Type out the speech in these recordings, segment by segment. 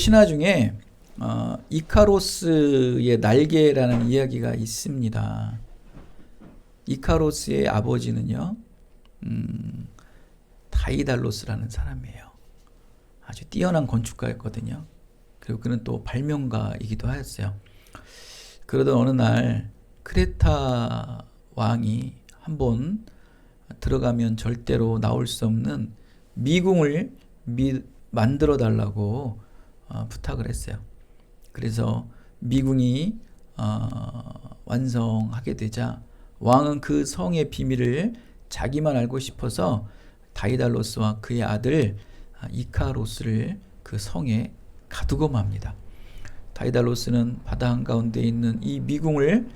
신화 중에 이카로스의 날개라는 이야기가 있습니다. 이카로스의 아버지는요, 다이달로스라는 사람이에요. 아주 뛰어난 건축가였거든요. 그리고 그는 또 발명가이기도 하였어요. 그러던 어느 날 크레타 왕이 한번 들어가면 절대로 나올 수 없는 미궁을 만들어 달라고 부탁을 했어요. 그래서 미궁이 완성하게 되자 왕은 그 성의 비밀을 자기만 알고 싶어서 다이달로스와 그의 아들 이카로스를 그 성에 가두고 맙니다. 다이달로스는 바다 한가운데 있는 이 미궁을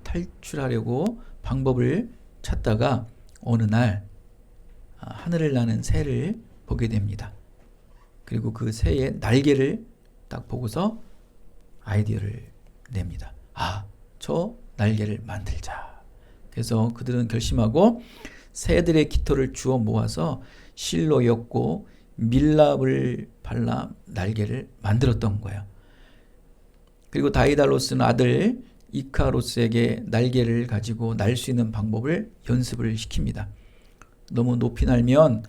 탈출하려고 방법을 찾다가 어느 날 하늘을 나는 새를 보게 됩니다. 그리고 그 새의 날개를 딱 보고서 아이디어를 냅니다. 저 날개를 만들자. 그래서 그들은 결심하고 새들의 깃털을 주워 모아서 실로 엮고 밀랍을 발라 날개를 만들었던 거예요. 그리고 다이달로스는 아들 이카로스에게 날개를 가지고 날 수 있는 방법을 연습을 시킵니다. 너무 높이 날면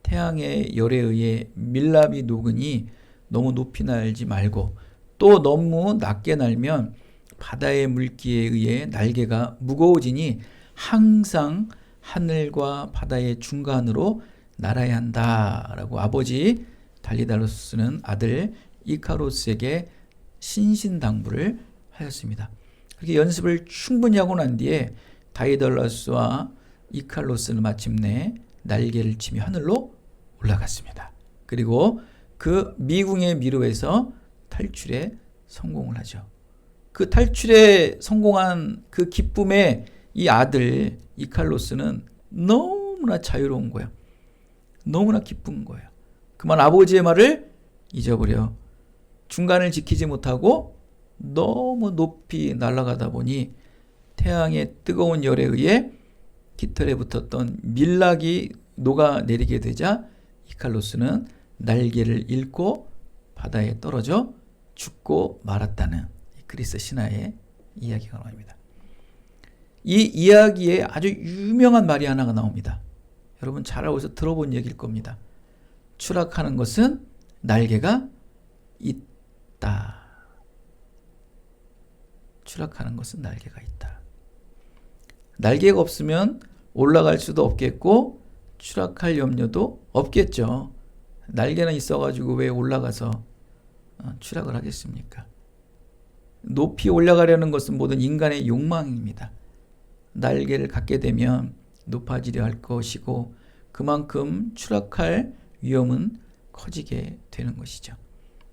태양의 열에 의해 밀랍이 녹으니 너무 높이 날지 말고, 또 너무 낮게 날면 바다의 물기에 의해 날개가 무거워지니 항상 하늘과 바다의 중간으로 날아야 한다라고 아버지 다이달로스는 아들 이카로스에게 신신당부를 하였습니다. 그렇게 연습을 충분히 하고 난 뒤에 다이달로스와 이카로스는 마침내 날개를 치며 하늘로 올라갔습니다. 그리고 그 미궁의 미로에서 탈출에 성공을 하죠. 그 탈출에 성공한 그 기쁨에 이 아들 이칼로스는 너무나 자유로운 거예요. 너무나 기쁜 거예요. 그만 아버지의 말을 잊어버려 중간을 지키지 못하고 너무 높이 날아가다 보니 태양의 뜨거운 열에 의해 깃털에 붙었던 밀락이 녹아내리게 되자 이칼로스는 날개를 잃고 바다에 떨어져 죽고 말았다는 그리스 신화의 이야기가 나옵니다. 이 이야기에 아주 유명한 말이 하나가 나옵니다. 여러분 잘 알고서 들어본 얘기일 겁니다. 추락하는 것은 날개가 있다. 추락하는 것은 날개가 있다. 날개가 없으면 올라갈 수도 없겠고 추락할 염려도 없겠죠. 날개는 있어가지고 왜 올라가서 추락을 하겠습니까? 높이 올라가려는 것은 모든 인간의 욕망입니다. 날개를 갖게 되면 높아지려 할 것이고 그만큼 추락할 위험은 커지게 되는 것이죠.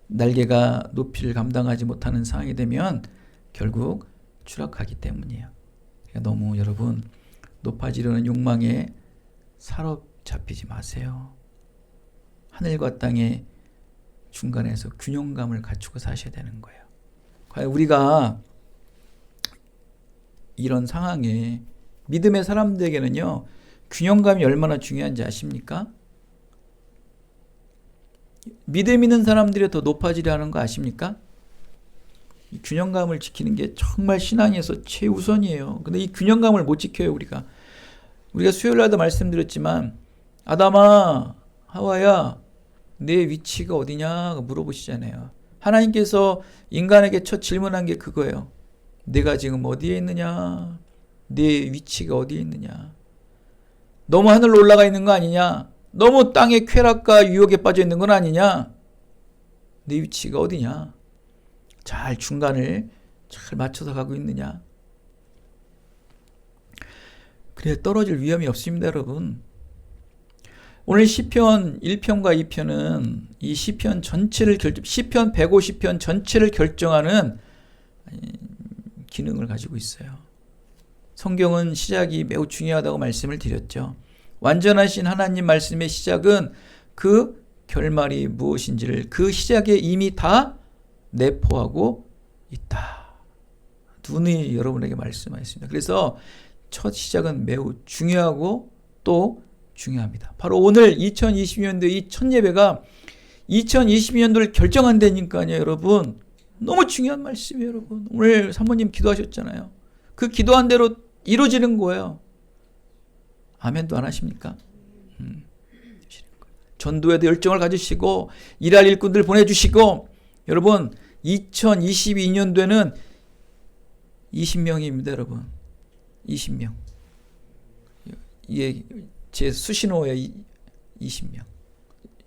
날개가 높이를 감당하지 못하는 상황이 되면 결국 추락하기 때문이에요. 그러니까 너무 여러분 높아지려는 욕망에 사로잡히지 마세요. 하늘과 땅의 중간에서 균형감을 갖추고 사셔야 되는 거예요. 과연 우리가 이런 상황에 믿음의 사람들에게는요, 균형감이 얼마나 중요한지 아십니까? 믿음 있는 사람들이 더 높아지려 하는 거 아십니까? 이 균형감을 지키는 게 정말 신앙에서 최우선이에요. 근데 이 균형감을 못 지켜요, 우리가. 우리가 수요일날도 말씀드렸지만, 아담아, 하와야, 내 위치가 어디냐 물어보시잖아요. 하나님께서 인간에게 첫 질문한 게 그거예요. 내가 지금 어디에 있느냐? 내 위치가 어디에 있느냐? 너무 하늘로 올라가 있는 거 아니냐? 너무 땅의 쾌락과 유혹에 빠져 있는 건 아니냐? 내 위치가 어디냐? 잘 중간을 잘 맞춰서 가고 있느냐? 그래 떨어질 위험이 없습니다, 여러분. 오늘 시편 1편과 2편은 이 시편 전체를 시편 150편 전체를 결정하는 기능을 가지고 있어요. 성경은 시작이 매우 중요하다고 말씀을 드렸죠. 완전하신 하나님 말씀의 시작은 그 결말이 무엇인지를 그 시작에 이미 다 내포하고 있다. 눈이 여러분에게 말씀하셨습니다. 그래서 첫 시작은 매우 중요하고 또 중요합니다. 바로 오늘 2020년도 이 첫 예배가 2022년도를 결정한다니까요, 여러분. 너무 중요한 말씀이에요, 여러분. 오늘 사모님 기도하셨잖아요. 그 기도한 대로 이루어지는 거예요. 아멘도 안 하십니까? 전도에도 열정을 가지시고 일할 일꾼들 보내주시고 여러분 2022년도에는 20명입니다, 여러분. 20명. 이게 제 수신호예요. 20명.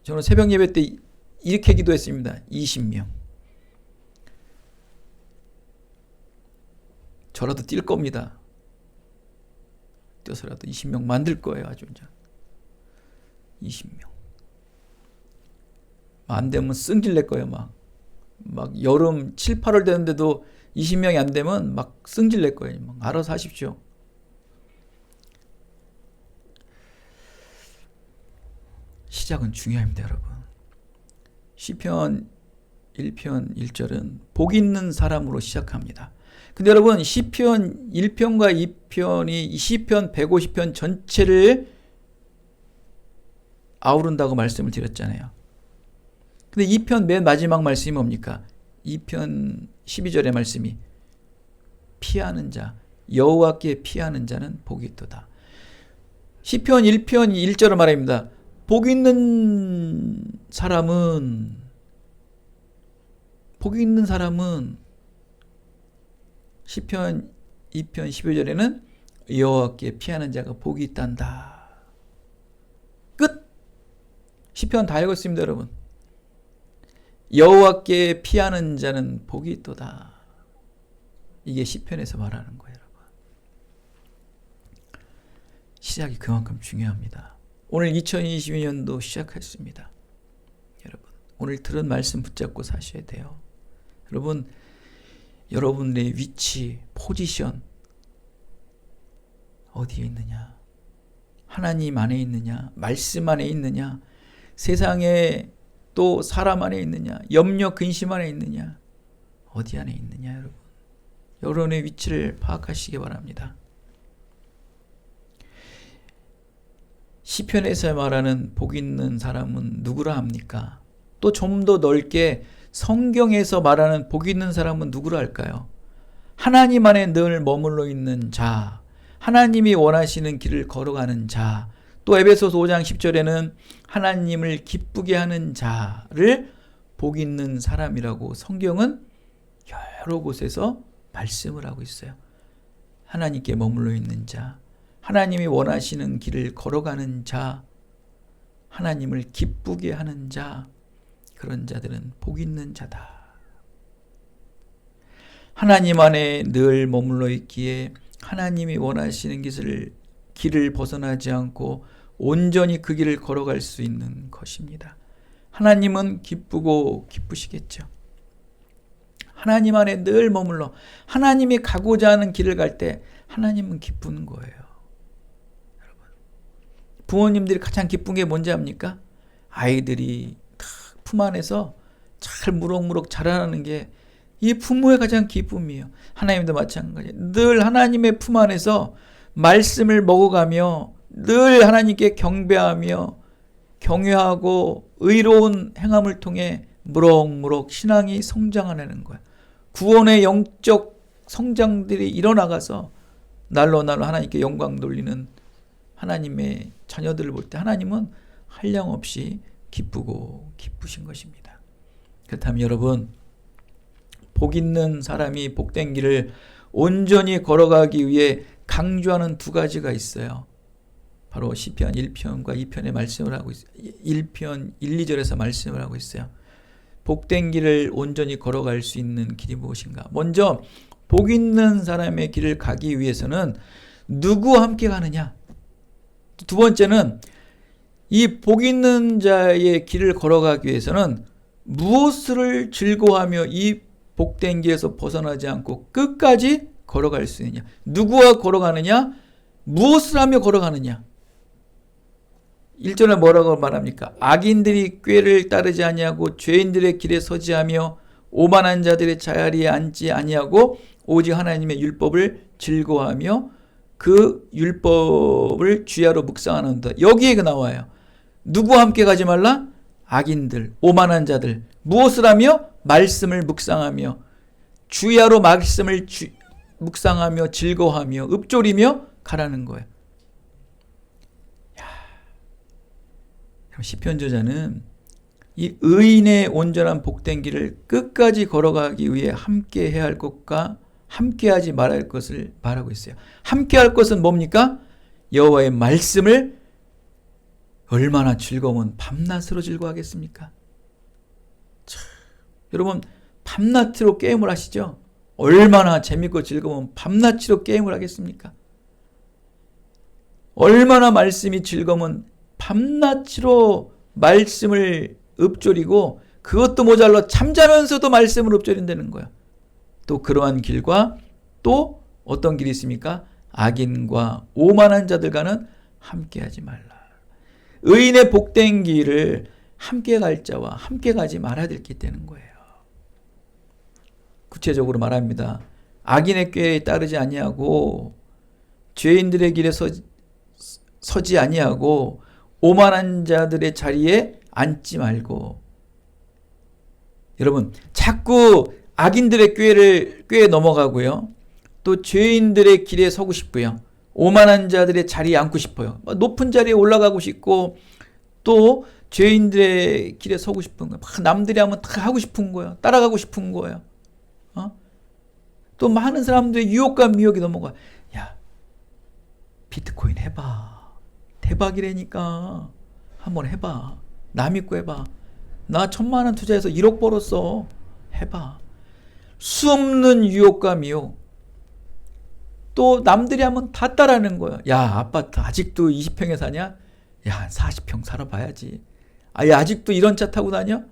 저는 새벽 예배 때 이렇게 기도했습니다. 20명. 저라도 뛸 겁니다. 뛰어서라도 20명 만들 거예요. 아주 이제 20명. 안 되면 승질 낼 거예요. 막 여름 7, 8월 되는데도 20명이 안 되면 막 승질 낼 거예요. 막 알아서 하십시오. 시작은 중요합니다, 여러분. 시편 1편 1절은 복 있는 사람으로 시작합니다. 근데 여러분 시편 1편과 2편이 시편 150편 전체를 아우른다고 말씀을 드렸잖아요. 근데 2편 맨 마지막 말씀이 뭡니까? 2편 12절의 말씀이 피하는 자, 여호와께 피하는 자는 복이 있도다. 시편 1편 1절은 말입니다. 복 있는 사람은 시편 2편 12절에는 여호와께 피하는 자가 복이 있단다. 끝. 시편 다 읽었습니다, 여러분. 여호와께 피하는 자는 복이 있도다. 이게 시편에서 말하는 거예요, 여러분. 시작이 그만큼 중요합니다. 오늘 2022년도 시작했습니다. 여러분, 오늘 들은 말씀 붙잡고 사셔야 돼요. 여러분, 여러분의 위치, 포지션 어디에 있느냐? 하나님 안에 있느냐? 말씀 안에 있느냐? 세상에 또 사람 안에 있느냐? 염려, 근심 안에 있느냐? 어디 안에 있느냐, 여러분? 여러분의 위치를 파악하시기 바랍니다. 시편에서 말하는 복 있는 사람은 누구라 합니까? 또 좀 더 넓게 성경에서 말하는 복 있는 사람은 누구라 할까요? 하나님 안에 늘 머물러 있는 자, 하나님이 원하시는 길을 걸어가는 자, 또 에베소서 5장 10절에는 하나님을 기쁘게 하는 자를 복 있는 사람이라고 성경은 여러 곳에서 말씀을 하고 있어요. 하나님께 머물러 있는 자, 하나님이 원하시는 길을 걸어가는 자, 하나님을 기쁘게 하는 자, 그런 자들은 복 있는 자다. 하나님 안에 늘 머물러 있기에 하나님이 원하시는 길을 벗어나지 않고 온전히 그 길을 걸어갈 수 있는 것입니다. 하나님은 기쁘고 기쁘시겠죠. 하나님 안에 늘 머물러 하나님이 가고자 하는 길을 갈 때 하나님은 기쁘는 거예요. 여러분, 부모님들이 가장 기쁜 게 뭔지 압니까? 아이들이 품 안에서 잘 무럭무럭 자라나는 게 이 부모의 가장 기쁨이에요. 하나님도 마찬가지예요. 늘 하나님의 품 안에서 말씀을 먹어가며 늘 하나님께 경배하며 경외하고 의로운 행함을 통해 무럭무럭 신앙이 성장하는 거예요. 구원의 영적 성장들이 일어나가서 날로 하나님께 영광 돌리는 하나님의 자녀들을 볼 때 하나님은 한량없이 기쁘고 기쁘신 것입니다. 그렇다면 여러분, 복 있는 사람이 복된 길을 온전히 걸어가기 위해 강조하는 두 가지가 있어요. 바로 시편 1편과 2편의 말씀을 하고 있어요. 1편 1, 2절에서 말씀을 하고 있어요. 복된 길을 온전히 걸어갈 수 있는 길이 무엇인가? 먼저 복 있는 사람의 길을 가기 위해서는 누구와 함께 가느냐? 두 번째는 이 복 있는 자의 길을 걸어가기 위해서는 무엇을 즐거워하며 이 복된 길에서 벗어나지 않고 끝까지 걸어갈 수 있느냐? 누구와 걸어가느냐? 무엇을 하며 걸어가느냐? 1절에 뭐라고 말합니까? 악인들이 꾀를 따르지 아니하고 죄인들의 길에 서지 하며 오만한 자들의 자리에 앉지 아니하고 오직 하나님의 율법을 즐거워하며 그 율법을 주야로 묵상하는다. 여기에 나와요. 누구와 함께 가지 말라? 악인들, 오만한 자들, 무엇을 하며? 말씀을 묵상하며, 주야로 말씀을 묵상하며 즐거워하며 읊조리며 가라는 거예요. 시편 저자는 이 의인의 온전한 복된 길을 끝까지 걸어가기 위해 함께 해야 할 것과 함께 하지 말아야 할 것을 말하고 있어요. 함께 할 것은 뭡니까? 여호와의 말씀을 얼마나 즐거우면 밤낮으로 즐거워하겠습니까? 여러분 밤낮으로 게임을 하시죠? 얼마나 재밌고 즐거우면 밤낮으로 게임을 하겠습니까? 얼마나 말씀이 즐거우면 밤낮으로 말씀을 읊조리고 그것도 모자라 잠자면서도 말씀을 읊조린다는 거야. 또 그러한 길과 또 어떤 길이 있습니까? 악인과 오만한 자들과는 함께하지 말라. 의인의 복된 길을 함께 갈 자와 함께 가지 말아야 될 게 되는 거예요. 구체적으로 말합니다. 악인의 꾀에 따르지 아니하고 죄인들의 길에 서지 아니하고 오만한 자들의 자리에 앉지 말고. 여러분 자꾸 악인들의 꾀에 넘어가고요. 또 죄인들의 길에 서고 싶고요. 오만한 자들의 자리에 앉고 싶어요. 높은 자리에 올라가고 싶고 또 죄인들의 길에 서고 싶은 거예요. 막 남들이 하면 다 하고 싶은 거예요. 따라가고 싶은 거예요. 또 많은 사람들의 유혹과 미혹이 넘어가. 야, 비트코인 해봐. 대박이라니까. 한번 해봐. 나 믿고 해봐. 나 1,000만 원 투자해서 1억 벌었어. 해봐. 수없는 유혹과 미혹. 또 남들이 하면 다 따라하는 거예요. 야, 아파트 아직도 20평에 사냐? 야, 40평 살아봐야지. 야, 아직도 이런 차 타고 다녀?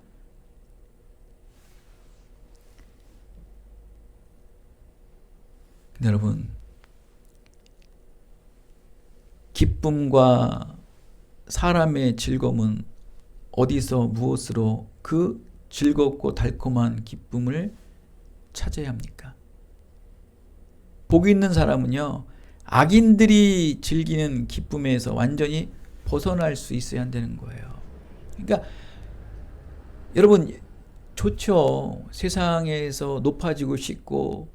근데 여러분, 기쁨과 사람의 즐거움은 어디서 무엇으로 그 즐겁고 달콤한 기쁨을 찾아야 합니까? 복 있는 사람은요, 악인들이 즐기는 기쁨에서 완전히 벗어날 수 있어야 한다는 거예요. 그러니까 여러분 좋죠. 세상에서 높아지고 싶고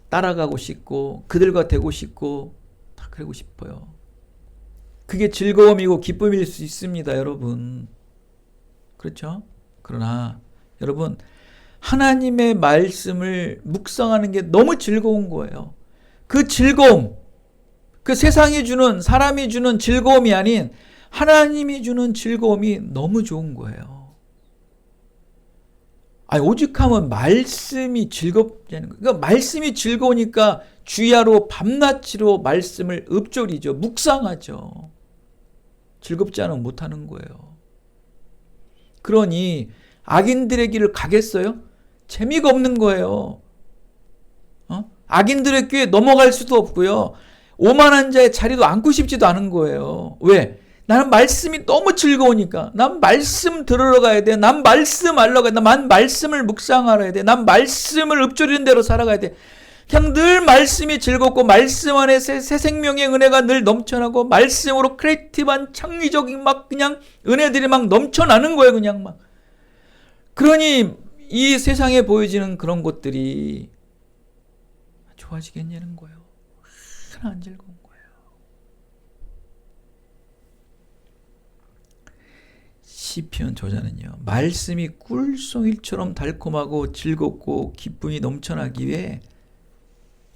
따라가고 싶고 그들과 되고 싶고 다 그러고 싶어요. 그게 즐거움이고 기쁨일 수 있습니다, 여러분. 그렇죠? 그러나 여러분 하나님의 말씀을 묵상하는 게 너무 즐거운 거예요. 그 즐거움, 그 세상이 주는, 사람이 주는 즐거움이 아닌 하나님이 주는 즐거움이 너무 좋은 거예요. 오직하면 말씀이 즐겁다는 거예요. 그러니까 말씀이 즐거우니까 주야로 밤낮으로 말씀을 읊조리죠. 묵상하죠. 즐겁지 않으면 못하는 거예요. 그러니 악인들의 길을 가겠어요? 재미가 없는 거예요. 악인들의 꾀에 넘어갈 수도 없고요. 오만한 자의 자리도 앉고 싶지도 않은 거예요. 왜? 나는 말씀이 너무 즐거우니까. 난 말씀 들으러 가야 돼. 난 말씀 알러 가야 돼. 난 말씀을 묵상하러 돼. 난 말씀을 읊조리는 대로 살아가야 돼. 그냥 늘 말씀이 즐겁고 말씀 안에 새 생명의 은혜가 늘 넘쳐나고 말씀으로 크리에이티브한 창의적인 막 그냥 은혜들이 막 넘쳐나는 거예요. 그냥 막. 그러니 이 세상에 보여지는 그런 것들이 좋아지겠냐는 거예요. 하나 안 즐거운 거예요. 시편 저자는요, 말씀이 꿀송이처럼 달콤하고 즐겁고 기쁨이 넘쳐나기 위해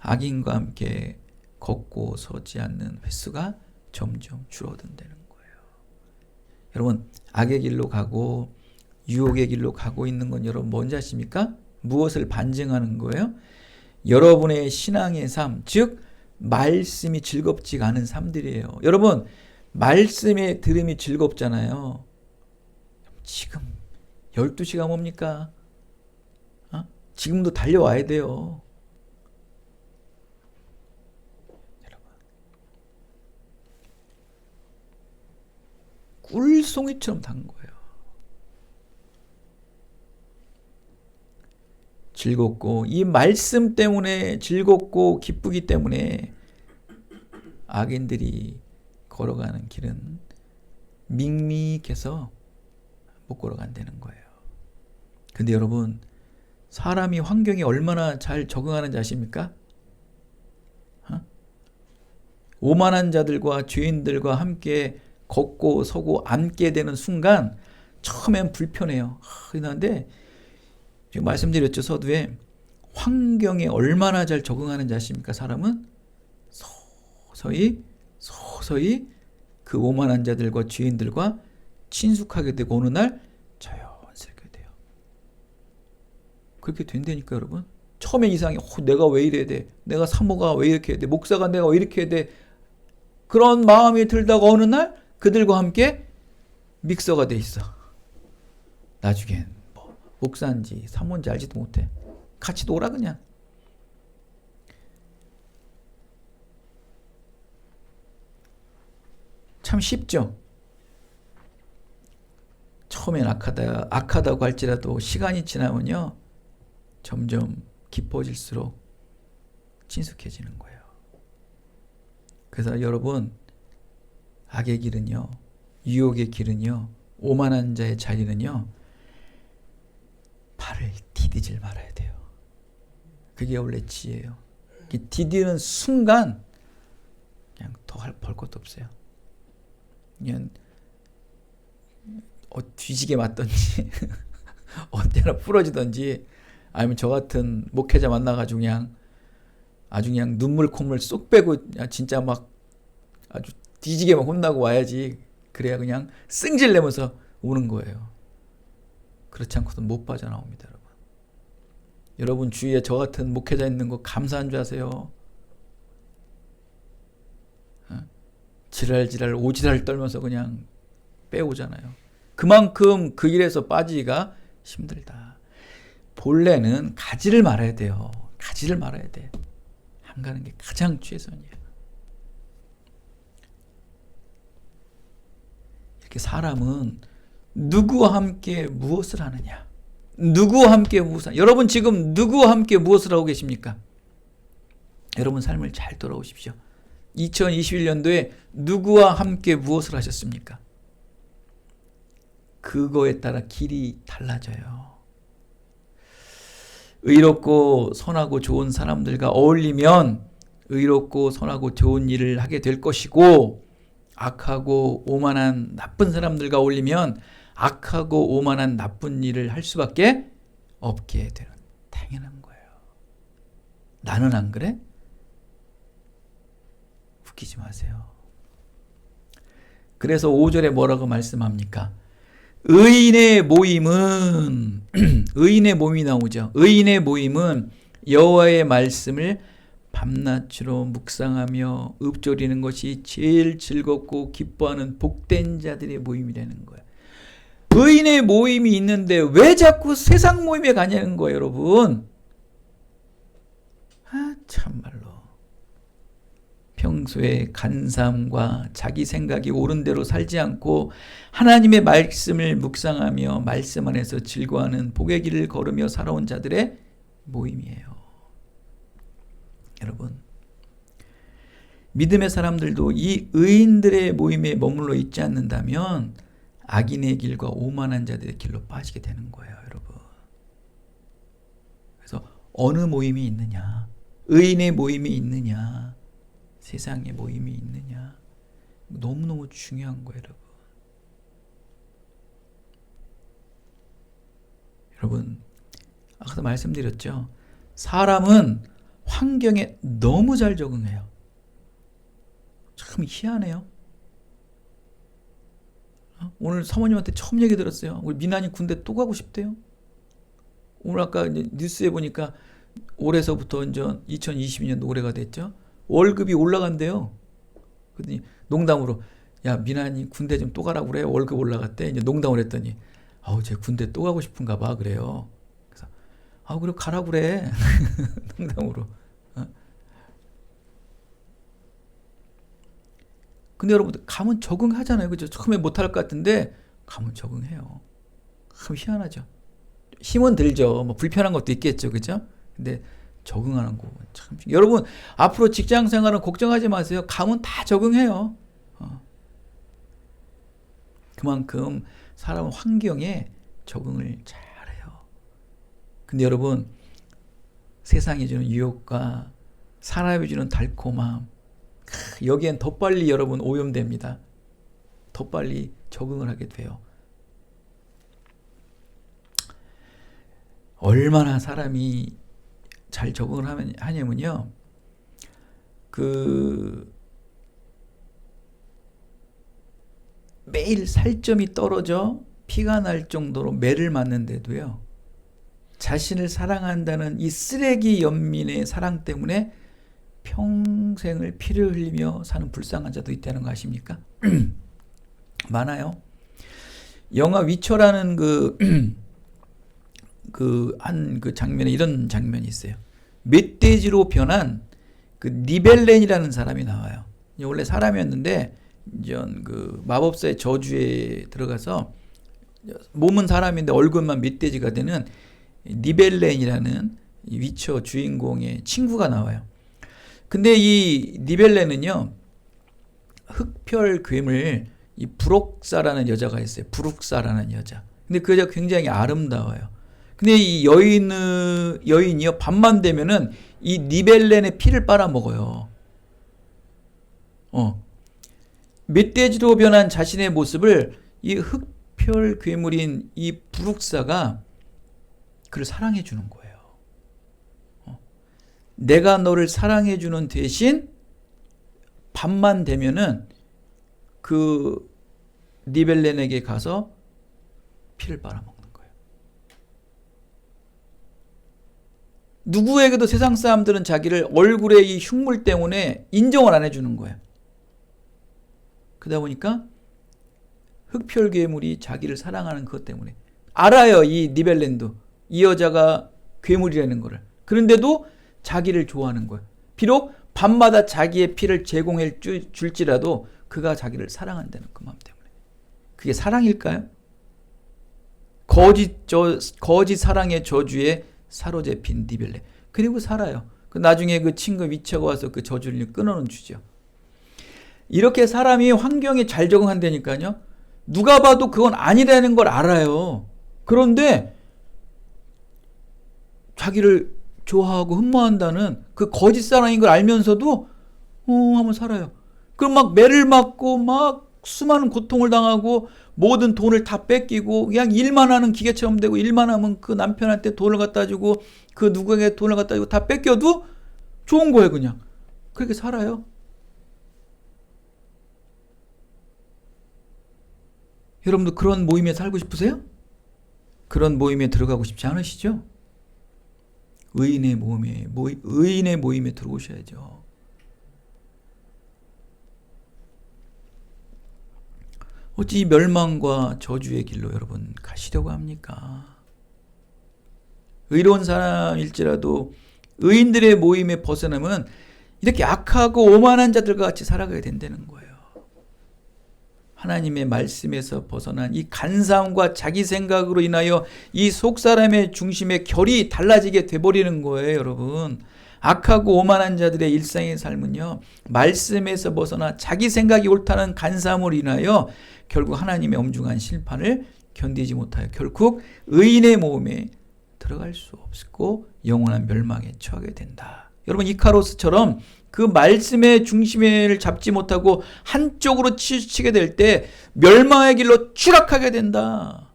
악인과 함께 걷고 서지 않는 횟수가 점점 줄어든다는 거예요. 여러분 악의 길로 가고 유혹의 길로 가고 있는 건 여러분 뭔지 아십니까? 무엇을 반증하는 거예요? 여러분의 신앙의 삶, 즉 말씀이 즐겁지가 않은 삶들이에요. 여러분 말씀의 들음이 즐겁잖아요. 지금 12시가 뭡니까? 지금도 달려와야 돼요. 여러분 꿀송이처럼 단 거예요. 즐겁고 이 말씀 때문에 즐겁고 기쁘기 때문에 악인들이 걸어가는 길은 밍밍해서 못 걸어간다는 거예요. 근데 여러분, 사람이 환경에 얼마나 잘 적응하는지 아십니까? 오만한 자들과 죄인들과 함께 걷고 서고 앉게 되는 순간 처음엔 불편해요. 그런데 지금 말씀드렸죠, 서두에. 환경에 얼마나 잘 적응하는지 아십니까? 사람은 서서히 그 오만한 자들과 죄인들과 친숙하게 되고 어느 날 자연스럽게 돼요. 그렇게 된다니까 여러분. 처음엔 이상해. 내가 왜 이래야 돼? 내가 사모가 왜 이렇게 해야 돼? 목사가 내가 왜 이렇게 해야 돼? 그런 마음이 들다가 어느 날 그들과 함께 믹서가 돼 있어. 나중엔 뭐 목사인지 사모인지 알지도 못해. 같이 놀아 그냥. 참 쉽죠. 처음엔 악하다고 할지라도 시간이 지나면요 점점 깊어질수록 친숙해지는 거예요. 그래서 여러분, 악의 길은요, 유혹의 길은요, 오만한 자의 자리는요, 발을 디디질 말아야 돼요. 그게 원래 지혜예요. 디디는 순간 그냥 더 볼 것도 없어요. 그냥 뒤지게 맞던지 언제나 부러지던지, 아니면 저 같은 목회자 만나가지고 아주 그냥 눈물 콧물 쏙 빼고 진짜 막 아주 뒤지게 막 혼나고 와야지. 그래야 그냥 승질 내면서 우는 거예요. 그렇지 않고서는 못 빠져나옵니다, 여러분. 여러분 주위에 저 같은 목회자 있는 거 감사한 줄 아세요? 지랄 오지랄 떨면서 그냥 빼오잖아요. 그만큼 그 일에서 빠지기가 힘들다. 본래는 가지를 말아야 돼요. 가지를 말아야 돼. 안 가는 게 가장 최선이에요. 이렇게 사람은 누구와 함께 무엇을 하느냐? 누구와 함께 무엇을 여러분 지금 누구와 함께 무엇을 하고 계십니까? 여러분 삶을 잘 돌아오십시오. 2021년도에 누구와 함께 무엇을 하셨습니까? 그거에 따라 길이 달라져요. 의롭고 선하고 좋은 사람들과 어울리면 의롭고 선하고 좋은 일을 하게 될 것이고, 악하고 오만한 나쁜 사람들과 어울리면 악하고 오만한 나쁜 일을 할 수밖에 없게 되는, 당연한 거예요. 나는 안 그래? 웃기지 마세요. 그래서 5절에 뭐라고 말씀합니까? 의인의 모임은 의인의 모임이 나오죠. 의인의 모임은 여호와의 말씀을 밤낮으로 묵상하며 읊조리는 것이 제일 즐겁고 기뻐하는 복된 자들의 모임이라는 거예요. 의인의 모임이 있는데 왜 자꾸 세상 모임에 가냐는 거예요, 여러분. 참말로. 평소에 간사함과 자기 생각이 옳은 대로 살지 않고 하나님의 말씀을 묵상하며 말씀 안에서 즐거워하는 복의 길을 걸으며 살아온 자들의 모임이에요. 여러분, 믿음의 사람들도 이 의인들의 모임에 머물러 있지 않는다면 악인의 길과 오만한 자들의 길로 빠지게 되는 거예요, 여러분. 그래서 어느 모임이 있느냐? 의인의 모임이 있느냐? 세상의 모임이 있느냐? 너무너무 중요한 거예요, 여러분. 여러분, 아까도 말씀드렸죠. 사람은 환경에 너무 잘 적응해요. 참 희한해요. 오늘 사모님한테 처음 얘기 들었어요. 우리 미나님 군대 또 가고 싶대요. 오늘 아까 이제 뉴스에 보니까 올해서부터 이제 2022년도 올해가 됐죠. 월급이 올라간대요. 그랬더니 농담으로, 야 미나님 군대 좀 또 가라고 그래. 월급 올라갔대. 이제 농담을 했더니, 제 군대 또 가고 싶은가 봐 그래요. 그래서 그래 가라고 그래. 농담으로. 근데 여러분들 가면 적응하잖아요. 그죠? 처음에 못할 것 같은데 가면 적응해요. 참 희한하죠. 힘은 들죠. 뭐 불편한 것도 있겠죠. 그죠? 근데 적응하는 거 참. 여러분 앞으로 직장 생활은 걱정하지 마세요. 가면 다 적응해요. 그만큼 사람은 환경에 적응을 잘해요. 근데 여러분, 세상이 주는 유혹과 사람이 주는 달콤함, 여기엔 더 빨리 여러분 오염됩니다. 더 빨리 적응을 하게 돼요. 얼마나 사람이 잘 적응을 하냐면요. 매일 살점이 떨어져 피가 날 정도로 매를 맞는데도요. 자신을 사랑한다는 이 쓰레기 연민의 사랑 때문에 평생을 피를 흘리며 사는 불쌍한 자도 있다는 거 아십니까? 많아요. 영화 위쳐라는 한 장면에 이런 장면이 있어요. 멧돼지로 변한 니벨렌이라는 사람이 나와요. 원래 사람이었는데 마법사의 저주에 들어가서 몸은 사람인데 얼굴만 멧돼지가 되는 니벨렌이라는 위쳐 주인공의 친구가 나와요. 근데 이 니벨렌은요, 흑별 괴물 이 브록사라는 여자가 있어요. 브룩사라는 여자. 근데 그 여자가 굉장히 아름다워요. 근데 이 여인이요, 밤만 되면은 이 니벨렌의 피를 빨아먹어요. 멧돼지로 변한 자신의 모습을 이 흑별 괴물인 이 브룩사가 그를 사랑해 주는 거예요. 내가 너를 사랑해 주는 대신 밤만 되면은 그 니벨렌에게 가서 피를 빨아먹는 거예요. 누구에게도 세상 사람들은 자기를 얼굴의 이 흉물 때문에 인정을 안 해주는 거예요. 그러다 보니까 흑별 괴물이 자기를 사랑하는 그것 때문에 알아요. 이 니벨렌도 이 여자가 괴물이라는 거를. 그런데도 자기를 좋아하는 거예요. 비록 밤마다 자기의 피를 제공해 줄지라도 그가 자기를 사랑한다는 그 마음 때문에. 그게 사랑일까요? 거짓 사랑의 저주에 사로잡힌 니벨렌. 그리고 살아요. 나중에 그 친구 위쳐가 와서 그 저주를 끊어는 주죠. 이렇게 사람이 환경에 잘 적응한다니까요. 누가 봐도 그건 아니라는 걸 알아요. 그런데 자기를 좋아하고 흠모한다는 그 거짓 사랑인 걸 알면서도 하면 살아요. 그럼 막 매를 맞고 막 수많은 고통을 당하고 모든 돈을 다 뺏기고 그냥 일만 하는 기계처럼 되고, 일만 하면 그 남편한테 돈을 갖다 주고 그 누구에게 돈을 갖다 주고 다 뺏겨도 좋은 거예요. 그냥 그렇게 살아요. 여러분도 그런 모임에 살고 싶으세요? 그런 모임에 들어가고 싶지 않으시죠? 의인의 모임에 들어오셔야죠. 어찌 이 멸망과 저주의 길로 여러분 가시려고 합니까? 의로운 사람일지라도 의인들의 모임에 벗어나면 이렇게 악하고 오만한 자들과 같이 살아가야 된다는 거예요. 하나님의 말씀에서 벗어난 이 간사함과 자기 생각으로 인하여 이 속사람의 중심의 결이 달라지게 돼버리는 거예요, 여러분. 악하고 오만한 자들의 일상의 삶은요, 말씀에서 벗어나 자기 생각이 옳다는 간사함으로 인하여 결국 하나님의 엄중한 심판을 견디지 못하여 결국 의인의 모임에 들어갈 수 없고 영원한 멸망에 처하게 된다. 여러분, 이카로스처럼 그 말씀의 중심을 잡지 못하고 한쪽으로 치우치게 될 때 멸망의 길로 추락하게 된다.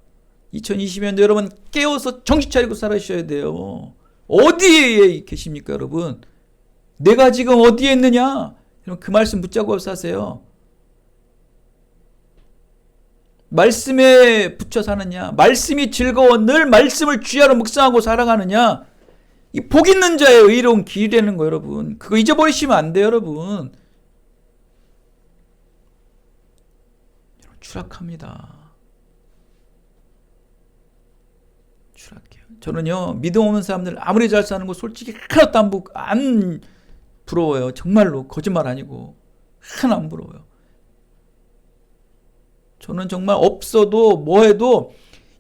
2020년도 여러분 깨어서 정신 차리고 살아주셔야 돼요. 어디에 계십니까, 여러분? 내가 지금 어디에 있느냐? 여러분, 그 말씀 붙잡고 사세요. 말씀에 붙여 사느냐? 말씀이 즐거워 늘 말씀을 주야로 묵상하고 살아가느냐? 이 복 있는 자의 의로운 길이라는 거, 여러분. 그거 잊어버리시면 안 돼요, 여러분. 추락합니다. 추락해요. 저는요, 믿음 없는 사람들 아무리 잘 사는 거 솔직히 하나도 안 부러워요. 정말로 거짓말 아니고 하나 안 부러워요. 저는 정말 없어도 뭐해도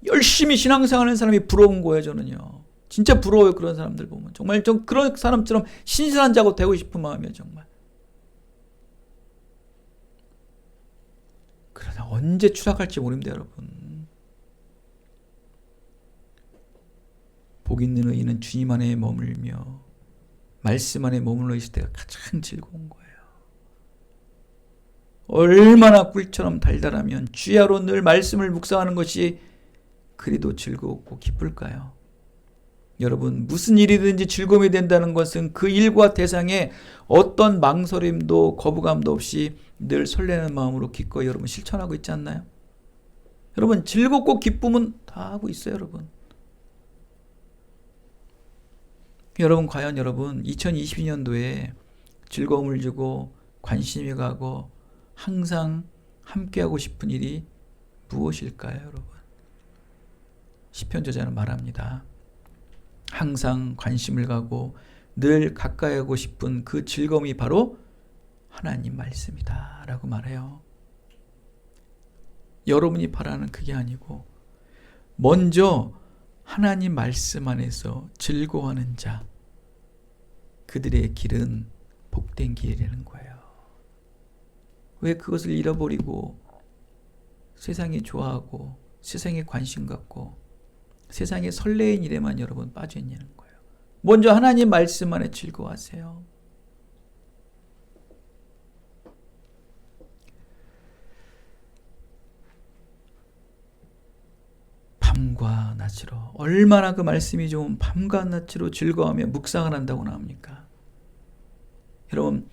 열심히 신앙생활하는 사람이 부러운 거예요. 저는요. 진짜 부러워요. 그런 사람들 보면. 정말 좀 그런 사람처럼 신실한 자고 되고 싶은 마음이에요. 정말. 그러나 언제 추락할지 모릅니다, 여러분. 복 있는 의인은 주님 안에 머물며 말씀 안에 머물러 있을 때가 가장 즐거운 거예요. 얼마나 꿀처럼 달달하면 주야로 늘 말씀을 묵상하는 것이 그리도 즐겁고 기쁠까요? 여러분, 무슨 일이든지 즐거움이 된다는 것은 그 일과 대상에 어떤 망설임도 거부감도 없이 늘 설레는 마음으로 기꺼이 여러분 실천하고 있지 않나요? 여러분, 즐겁고 기쁨은 다 하고 있어요, 여러분. 여러분, 과연 여러분 2022년도에 즐거움을 주고 관심이 가고 항상 함께하고 싶은 일이 무엇일까요, 여러분? 시편 저자는 말합니다. 항상 관심을 가고 늘 가까이 하고 싶은 그 즐거움이 바로 하나님 말씀이다 라고 말해요. 여러분이 바라는 그게 아니고 먼저 하나님 말씀 안에서 즐거워하는 자, 그들의 길은 복된 길이라는 거예요. 왜 그것을 잃어버리고 세상이 좋아하고 세상에 관심 갖고 세상의 설레인 일에만 여러분 빠져 있냐는 거예요. 먼저 하나님 말씀 안에 즐거워하세요. 밤과 낮으로, 얼마나 그 말씀이 좋은 밤과 낮으로 즐거워하며 묵상을 한다고 나옵니까? 여러분,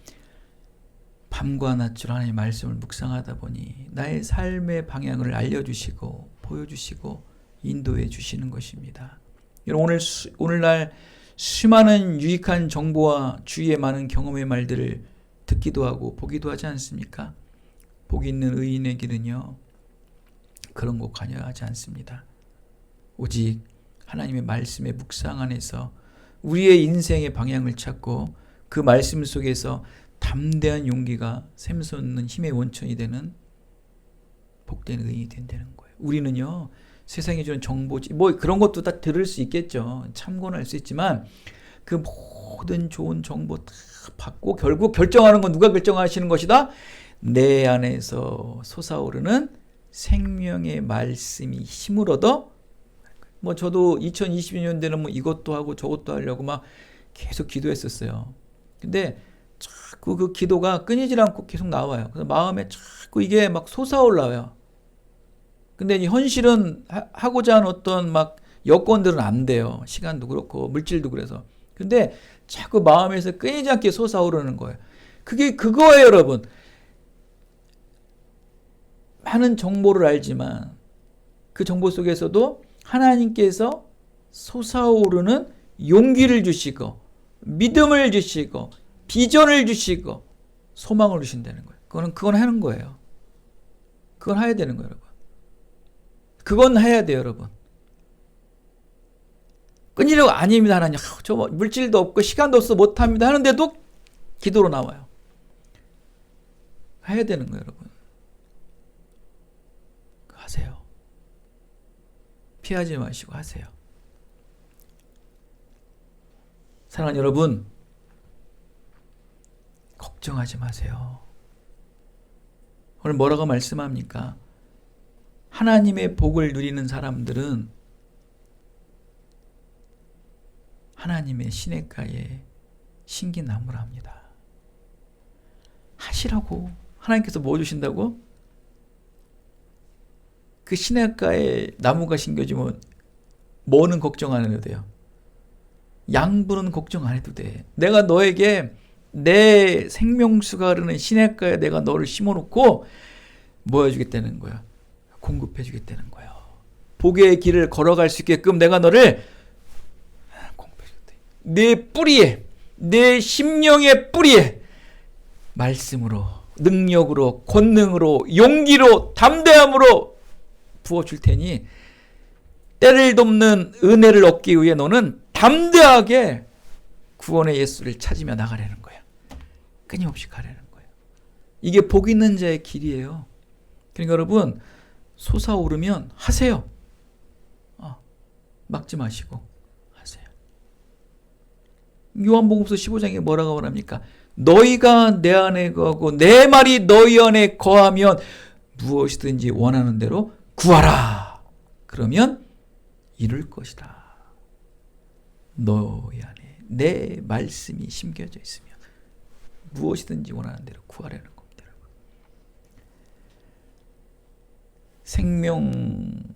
밤과 낮으로 하나님의 말씀을 묵상하다 보니 나의 삶의 방향을 알려주시고 보여주시고 인도해 주시는 것입니다. 여러분, 오늘날 수많은 유익한 정보와 주위의 많은 경험의 말들을 듣기도 하고 보기도 하지 않습니까? 복 있는 의인의 길은요, 그런 거 관여하지 않습니다. 오직 하나님의 말씀의 묵상 안에서 우리의 인생의 방향을 찾고 그 말씀 속에서 담대한 용기가 샘솟는 힘의 원천이 되는 복된 의인이 된다는 거예요. 우리는요, 세상에 주는 정보지 뭐 그런 것도 다 들을 수 있겠죠. 참고는 할 수 있지만 그 모든 좋은 정보 다 받고 결국 결정하는 건 누가 결정하시는 것이다? 내 안에서 솟아오르는 생명의 말씀이 힘을 얻어, 뭐 저도 2022년대는 뭐 이것도 하고 저것도 하려고 막 계속 기도했었어요. 근데 자꾸 그 기도가 끊이질 않고 계속 나와요. 그래서 마음에 자꾸 이게 막 솟아올라요. 근데 이 현실은 하고자 하는 어떤 막 여건들은 안 돼요. 시간도 그렇고 물질도 그래서. 근데 자꾸 마음에서 끊이지 않게 솟아오르는 거예요. 그게 그거예요, 여러분. 많은 정보를 알지만 그 정보 속에서도 하나님께서 솟아오르는 용기를 주시고 믿음을 주시고 비전을 주시고 소망을 주신다는 거예요. 그건 하는 거예요. 그건 해야 되는 거예요, 여러분. 그건 해야 돼요, 여러분. 끊이려고 아닙니다, 하나님. 저 물질도 없고 시간도 없어 못합니다 하는데도 기도로 나와요. 해야 되는 거예요, 여러분. 하세요. 피하지 마시고 하세요. 사랑하는 여러분, 걱정하지 마세요. 오늘 뭐라고 말씀합니까? 하나님의 복을 누리는 사람들은 하나님의 시냇가에 신기나무라 합니다. 하시라고. 하나님께서 뭐 주신다고? 그 시냇가에 나무가 심겨지면 뭐는 걱정 안 해도 돼요. 양분은 걱정 안 해도 돼. 내가 너에게 내 생명수가 흐르는 시냇가에 내가 너를 심어놓고 뭐 해주겠다는 거야? 공급해주겠다는 거예요. 복의 길을 걸어갈 수 있게끔 내가 너를 공급해주겠다. 내 뿌리에, 내 심령의 뿌리에 말씀으로, 능력으로, 권능으로, 용기로, 담대함으로 부어줄 테니 때를 돕는 은혜를 얻기 위해 너는 담대하게 구원의 예수를 찾으며 나가려는 거야. 끊임없이 가려는 거예요. 이게 복 있는 자의 길이에요. 그러니까 여러분, 솟아오르면 하세요. 막지 마시고 하세요. 요한복음서 15장에 뭐라고 말합니까? 너희가 내 안에 거하고 내 말이 너희 안에 거하면 무엇이든지 원하는 대로 구하라. 그러면 이룰 것이다. 너희 안에 내 말씀이 심겨져 있으며 무엇이든지 원하는 대로 구하라는 겁니다. 여러분. 생명수가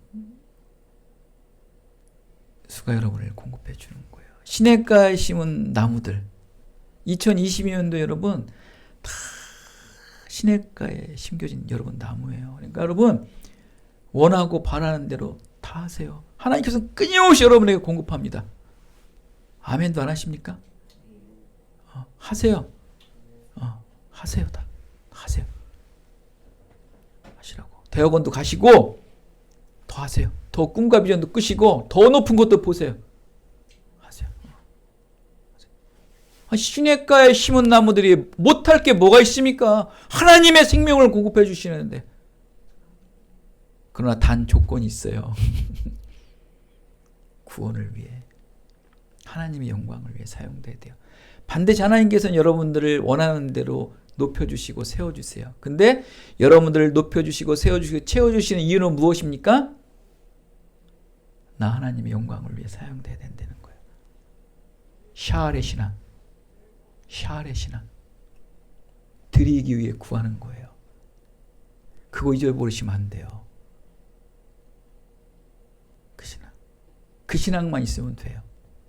여러분을 공급해 주는 거예요. 시냇가에 심은 나무들 2022년도 여러분 다 시냇가에 심겨진 여러분 나무예요. 그러니까 여러분 원하고 바라는 대로 다 하세요. 하나님께서 끊임없이 여러분에게 공급합니다. 아멘도 안 하십니까? 하세요. 하세요. 다 하세요. 하시라고. 대학원도 가시고 더 하세요. 더 꿈과 비전도 끄시고 더 높은 것도 보세요. 하세요. 시냇가에 심은 나무들이 못할 게 뭐가 있습니까? 하나님의 생명을 공급해 주시는데. 그러나 단 조건이 있어요. 구원을 위해 하나님의 영광을 위해 사용돼야 돼요. 반드시 하나님께서는 여러분들을 원하는 대로 높여주시고 세워주세요. 근데 여러분들을 높여주시고 세워주시고 채워주시는 이유는 무엇입니까? 나 하나님의 영광을 위해 사용돼야 된다는 거예요. 샤알의 신앙. 샤알의 신앙. 드리기 위해 구하는 거예요. 그거 잊어버리시면 안 돼요. 그 신앙만 있으면 돼요.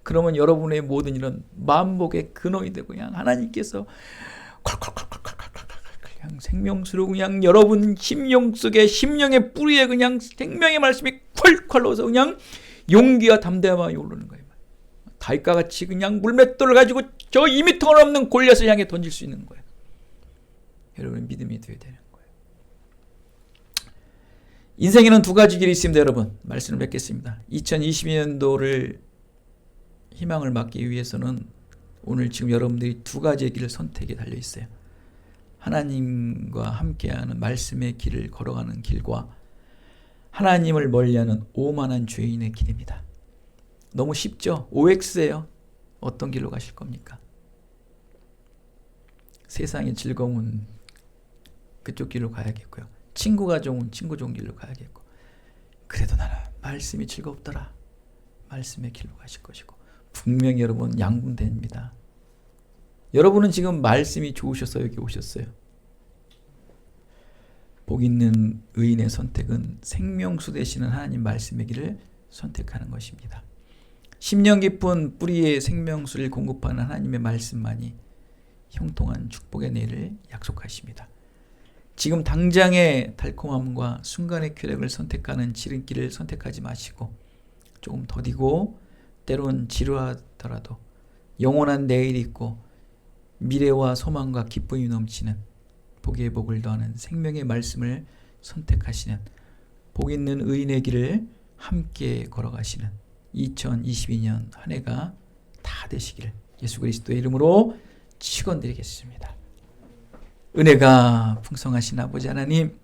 그러면 여러분의 모든 일은 만복의 근원이 되고 그냥 하나님께서 그냥 생명수로 그냥 여러분 심령 속에 심령의 뿌리에 그냥 생명의 말씀이 콸콸 넣어서 그냥 용기와 담대함이 오르는 거예요. 다윗과 같이 그냥 물맷돌을 가지고 저 2미터 넘는 골리앗을 향해 던질 수 있는 거예요. 여러분 믿음이 되어야 되는 거예요. 인생에는 두 가지 길이 있습니다. 여러분 말씀을 맺겠습니다. 2022년도를 희망을 맞기 위해서는 오늘 지금 여러분들이 두 가지의 길을 선택에 달려 있어요. 하나님과 함께하는 말씀의 길을 걸어가는 길과 하나님을 멀리하는 오만한 죄인의 길입니다. 너무 쉽죠? OX예요. 어떤 길로 가실 겁니까? 세상의 즐거움은 그쪽 길로 가야겠고요. 친구가 좋은 친구 좋은 길로 가야겠고 그래도 나는 말씀이 즐겁더라. 말씀의 길로 가실 것이고 분명히 여러분 양분됩니다. 여러분은 지금 말씀이 좋으셔서 여기 오셨어요. 복 있는 의인의 선택은 생명수 되시는 하나님 말씀의 길을 선택하는 것입니다. 10년 깊은 뿌리의 생명수를 공급하는 하나님의 말씀만이 형통한 축복의 내일을 약속하십니다. 지금 당장의 달콤함과 순간의 쾌락을 선택하는 지름길을 선택하지 마시고 조금 더디고 때론 지루하더라도 영원한 내일이 있고 미래와 소망과 기쁨이 넘치는 복의 복을 더하는 생명의 말씀을 선택하시는 복 있는 의인의 길을 함께 걸어가시는 2022년 한 해가 다 되시기를 예수 그리스도의 이름으로 축원드리겠습니다. 은혜가 풍성하신 아버지 하나님,